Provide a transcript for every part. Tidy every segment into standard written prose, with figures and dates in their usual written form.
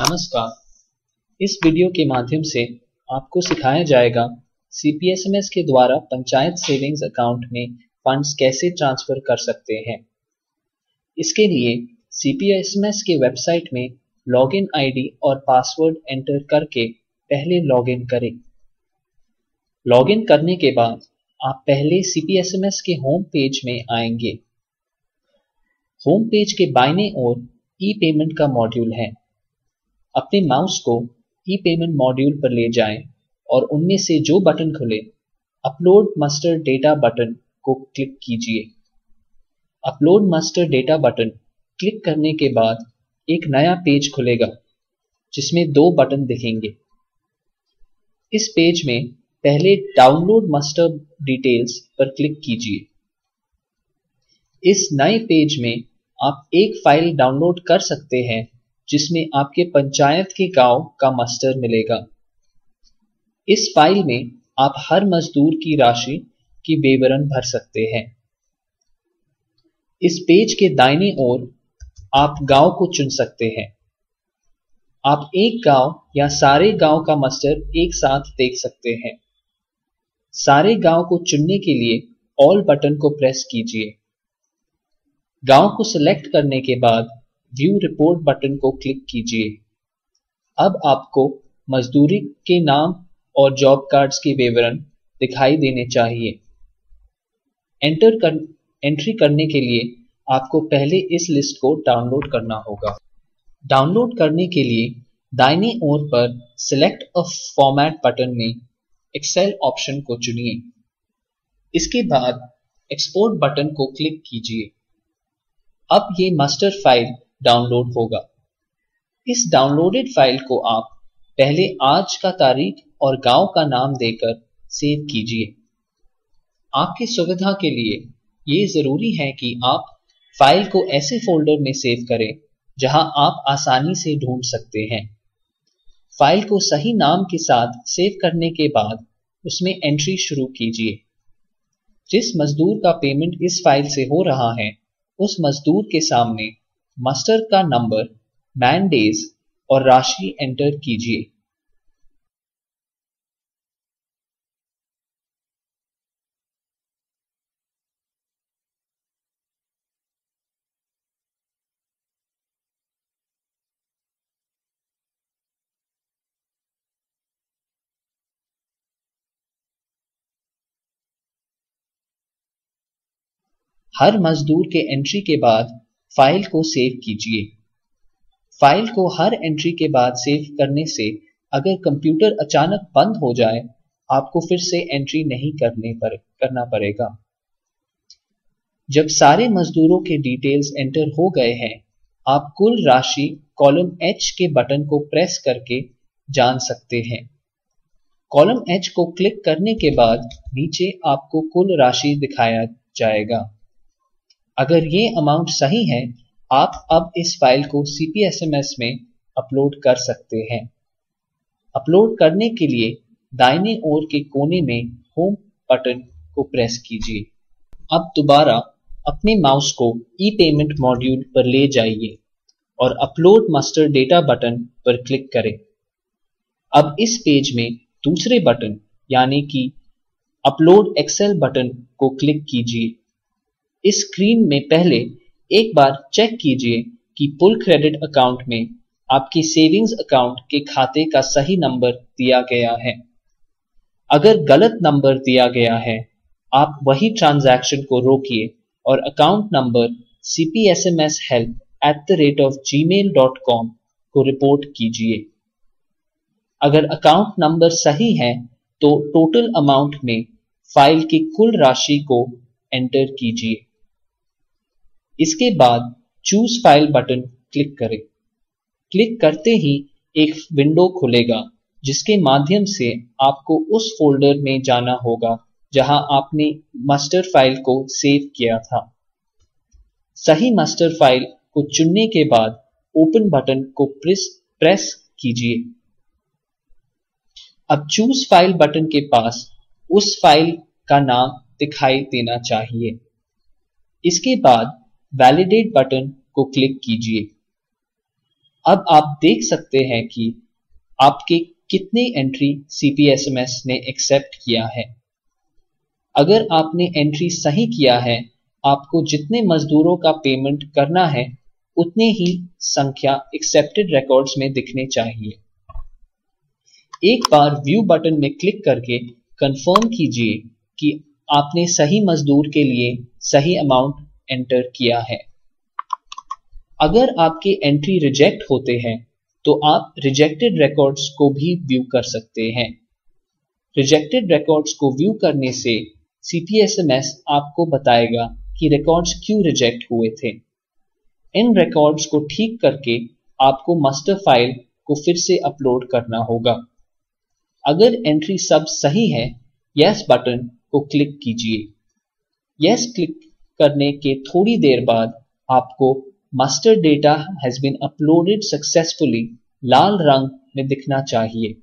नमस्कार। इस वीडियो के माध्यम से आपको सिखाया जाएगा सीपीएसएमएस के द्वारा पंचायत सेविंग्स अकाउंट में फंड्स कैसे ट्रांसफर कर सकते हैं। इसके लिए सीपीएसएमएस के वेबसाइट में लॉगिन आईडी और पासवर्ड एंटर करके पहले लॉगिन करें। लॉगिन करने के बाद आप पहले सीपीएसएमएस के होम पेज में आएंगे। होम पेज के बाईं ओर ई पेमेंट का मॉड्यूल है। अपने माउस को ई पेमेंट मॉड्यूल पर ले जाएं और उनमें से जो बटन खुले अपलोड मास्टर डेटा बटन को क्लिक कीजिए। Upload master data button click करने के बाद एक नया पेज खुलेगा जिसमें दो बटन दिखेंगे। इस पेज में पहले डाउनलोड मास्टर डिटेल्स पर क्लिक कीजिए। इस नए पेज में आप एक फाइल डाउनलोड कर सकते हैं जिसमें आपके पंचायत के गांव का मास्टर मिलेगा। इस फाइल में आप हर मजदूर की राशि की विवरण भर सकते हैं। इस पेज के दाहिने ओर आप गांव को चुन सकते हैं। आप एक गांव या सारे गांव का मास्टर एक साथ देख सकते हैं। सारे गांव को चुनने के लिए ऑल बटन को प्रेस कीजिए। गांव को सिलेक्ट करने के बाद व्यू रिपोर्ट बटन को क्लिक कीजिए। अब आपको मजदूरी के नाम और जॉब कार्ड्स के विवरण दिखाई देने चाहिए। एंट्री करने के लिए आपको पहले इस लिस्ट को डाउनलोड करना होगा। डाउनलोड करने के लिए दाहिने ओर पर सिलेक्ट अ फॉर्मेट बटन में एक्सेल ऑप्शन को चुनिए। इसके बाद एक्सपोर्ट बटन को क्लिक कीजिए। अब ये मास्टर फाइल डाउनलोड होगा। इस डाउनलोडेड फाइल को आप पहले आज का तारीख और गांव का नाम देकर सेव कीजिए। आपकी सुविधा के लिए ये जरूरी है कि आप फाइल को ऐसे फोल्डर में सेव करें जहां आप आसानी से ढूंढ सकते हैं। फाइल को सही नाम के साथ सेव करने के बाद उसमें एंट्री शुरू कीजिए। जिस मजदूर का पेमेंट इस फाइल से हो रहा है उस मजदूर के सामने मास्टर का नंबर, मैन डेज और राशि एंटर कीजिए। हर मजदूर के एंट्री के बाद फाइल को सेव कीजिए। फाइल को हर एंट्री के बाद सेव करने से अगर कंप्यूटर अचानक बंद हो जाए आपको फिर से एंट्री नहीं करना पड़ेगा। जब सारे मजदूरों के डिटेल्स एंटर हो गए हैं आप कुल राशि कॉलम एच के बटन को प्रेस करके जान सकते हैं। कॉलम एच को क्लिक करने के बाद नीचे आपको कुल राशि दिखाया जाएगा। अगर ये अमाउंट सही है आप अब इस फाइल को सीपीएसएमएस में अपलोड कर सकते हैं। अपलोड करने के लिए दाहिने ओर के कोने में होम बटन को प्रेस कीजिए। अब दोबारा अपने माउस को ई पेमेंट मॉड्यूल पर ले जाइए और अपलोड मास्टर डेटा बटन पर क्लिक करें। अब इस पेज में दूसरे बटन यानी कि अपलोड एक्सेल बटन को क्लिक कीजिए। इस स्क्रीन में पहले एक बार चेक कीजिए कि पुल क्रेडिट अकाउंट में आपके सेविंग्स अकाउंट के खाते का सही नंबर दिया गया है। अगर गलत नंबर दिया गया है आप वही ट्रांजैक्शन को रोकिए और अकाउंट नंबर cpsmshelp@gmail.com को रिपोर्ट कीजिए। अगर अकाउंट नंबर सही है तो टोटल अमाउंट में फाइल की कुल राशि को एंटर कीजिए। इसके बाद चूज फाइल बटन क्लिक करें। क्लिक करते ही एक विंडो खुलेगा जिसके माध्यम से आपको उस फोल्डर में जाना होगा जहां आपने मास्टर फाइल को सेव किया था। सही मास्टर फाइल को चुनने के बाद ओपन बटन को प्रेस कीजिए। अब चूज फाइल बटन के पास उस फाइल का नाम दिखाई देना चाहिए। इसके बाद वैलिडेट बटन को क्लिक कीजिए। अब आप देख सकते हैं कि आपके कितने एंट्री सीपीएसएमएस ने एक्सेप्ट किया है। अगर आपने एंट्री सही किया है, आपको जितने मजदूरों का पेमेंट करना है उतने ही संख्या एक्सेप्टेड रिकॉर्ड्स में दिखने चाहिए। एक बार व्यू बटन में क्लिक करके कंफर्म कीजिए कि आपने सही मजदूर के लिए सही अमाउंट एंटर किया है। अगर आपके एंट्री रिजेक्ट होते हैं तो आप रिजेक्टेड रिकॉर्ड्स को भी व्यू कर सकते हैं। रिजेक्टेड रिकॉर्ड्स को व्यू करने से सीपीएसएमएस आपको बताएगा कि रिकॉर्ड्स क्यों रिजेक्ट हुए थे। इन रिकॉर्ड्स को ठीक करके आपको मास्टर फाइल को फिर से अपलोड करना होगा। अगर एंट्री सब सही है, यस बटन को क्लिक कीजिए। यस क्लिक करने के थोड़ी देर बाद आपको master data has been uploaded successfully लाल रंग में दिखना चाहिए।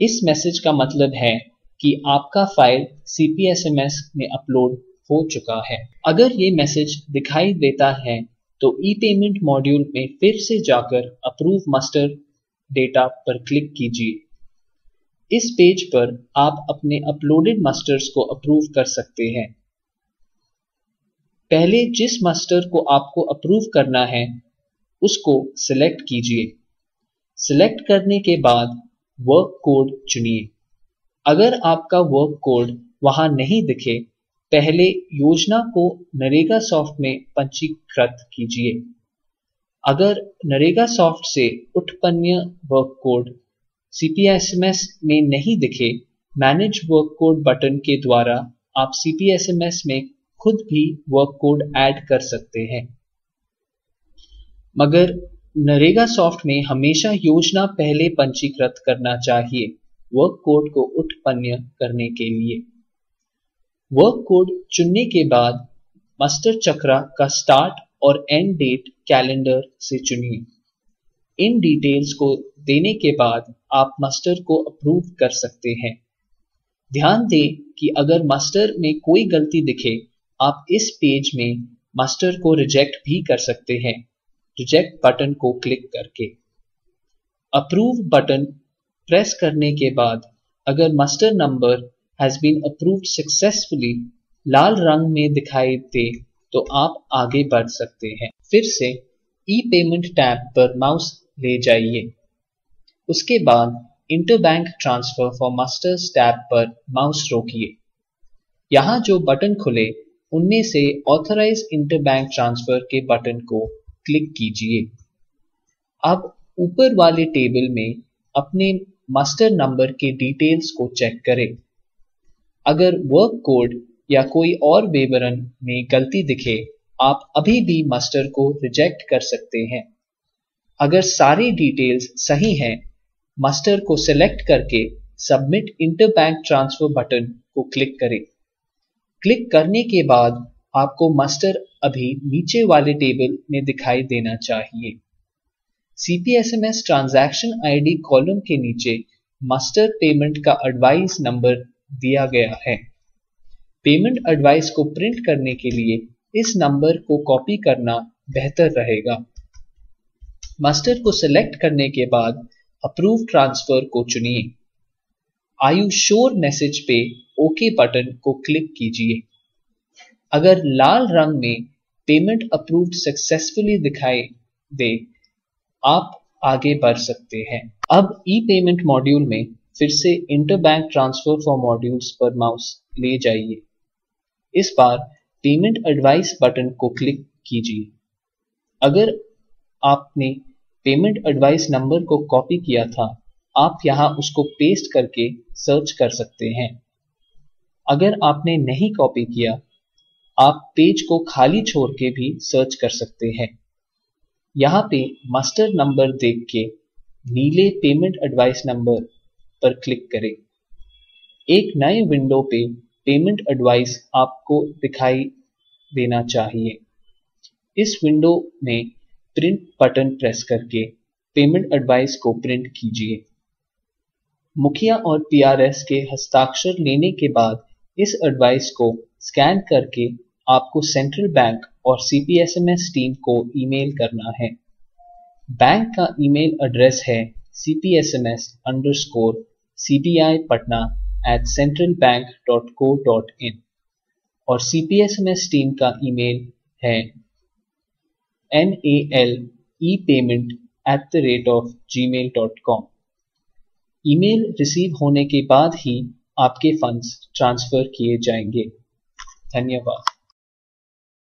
इस मैसेज का मतलब है कि आपका फाइल सीपीएसएमएस में अपलोड हो चुका है। अगर ये मैसेज दिखाई देता है तो ई पेमेंट मॉड्यूल में फिर से जाकर अप्रूव मास्टर डेटा पर क्लिक कीजिए। इस पेज पर आप अपने अपलोडेड मास्टर्स को अप्रूव कर सकते हैं। पहले जिस मास्टर को आपको अप्रूव करना है उसको सिलेक्ट कीजिए। सिलेक्ट करने के बाद वर्क कोड चुनिए। अगर आपका वर्क कोड वहां नहीं दिखे, पहले योजना को नरेगा सॉफ्ट में पंजीकृत कीजिए। अगर नरेगा सॉफ्ट से उत्पन्न वर्क कोड सीपीएसएमएस में नहीं दिखे, मैनेज वर्क कोड बटन के द्वारा आप सीपीएसएमएस में खुद भी वर्क कोड ऐड कर सकते हैं। मगर नरेगा सॉफ्ट में हमेशा योजना पहले पंजीकृत करना चाहिए वर्क कोड को उत्पन्न करने के लिए। वर्क कोड चुनने के बाद मास्टर चक्र का स्टार्ट और एंड डेट कैलेंडर से चुनिए। इन डिटेल्स को देने के बाद आप मास्टर को अप्रूव कर सकते हैं। ध्यान दें कि अगर मास्टर में कोई गलती दिखे, आप इस पेज में मास्टर को रिजेक्ट भी कर सकते हैं, रिजेक्ट बटन को क्लिक करके। अप्रूव बटन प्रेस करने के बाद अगर master number has been approved successfully लाल रंग में दिखाई दे तो आप आगे बढ़ सकते हैं। फिर से ई पेमेंट टैब पर माउस ले जाइए। उसके बाद interbank transfer for masters tab पर माउस रोकिए। यहां जो बटन खुले उनमें से ऑथराइज इंटरबैंक ट्रांसफर के बटन को क्लिक कीजिए। अब ऊपर वाले टेबल में अपने मास्टर नंबर के डिटेल्स को चेक करें। अगर वर्क कोड या कोई और विवरण में गलती दिखे, आप अभी भी मास्टर को रिजेक्ट कर सकते हैं। अगर सारी डिटेल्स सही हैं, मास्टर को सिलेक्ट करके सबमिट इंटरबैंक ट्रांसफर बटन को क्लिक करें। क्लिक करने के बाद आपको मास्टर अभी नीचे वाले टेबल में दिखाई देना चाहिए। सीपीएसएमएस ट्रांजैक्शन आईडी कॉलम के नीचे मास्टर पेमेंट का एडवाइस नंबर दिया गया है। पेमेंट एडवाइस को प्रिंट करने के लिए इस नंबर को कॉपी करना बेहतर रहेगा। मास्टर को सिलेक्ट करने के बाद अप्रूव ट्रांसफर को चुनिए। आर यू श्योर मैसेज पे ओके बटन को क्लिक कीजिए। अगर लाल रंग में पेमेंट अप्रूव्ड सक्सेसफुली दिखाई दे, आप आगे बढ़ सकते हैं। अब ई पेमेंट मॉड्यूल में फिर से इंटरबैंक ट्रांसफर फॉर मॉड्यूल्स पर माउस ले जाइए। इस बार पेमेंट एडवाइस बटन को क्लिक कीजिए। अगर आपने पेमेंट एडवाइस नंबर को कॉपी किया था, आप यहां उसको पेस्ट करके सर्च कर सकते हैं। अगर आपने नहीं कॉपी किया, आप पेज को खाली छोड़ के भी सर्च कर सकते हैं। यहां पे मास्टर नंबर देख के नीले पेमेंट एडवाइस नंबर पर क्लिक करें। एक नए विंडो पे पेमेंट एडवाइस आपको दिखाई देना चाहिए। इस विंडो में प्रिंट बटन प्रेस करके पेमेंट एडवाइस को प्रिंट कीजिए। मुखिया और पीआरएस के हस्ताक्षर लेने के बाद इस एडवाइस को स्कैन करके आपको सेंट्रल बैंक और सीपीएसएमएस टीम को ईमेल करना है। बैंक का ईमेल एड्रेस है cpsms_cbipatna@centralbank.co.in और CPSMS टीम का ईमेल है nalepayment@gmail.com। ईमेल रिसीव होने के बाद ही आपके फंड्स ट्रांसफर किए जाएंगे। धन्यवाद।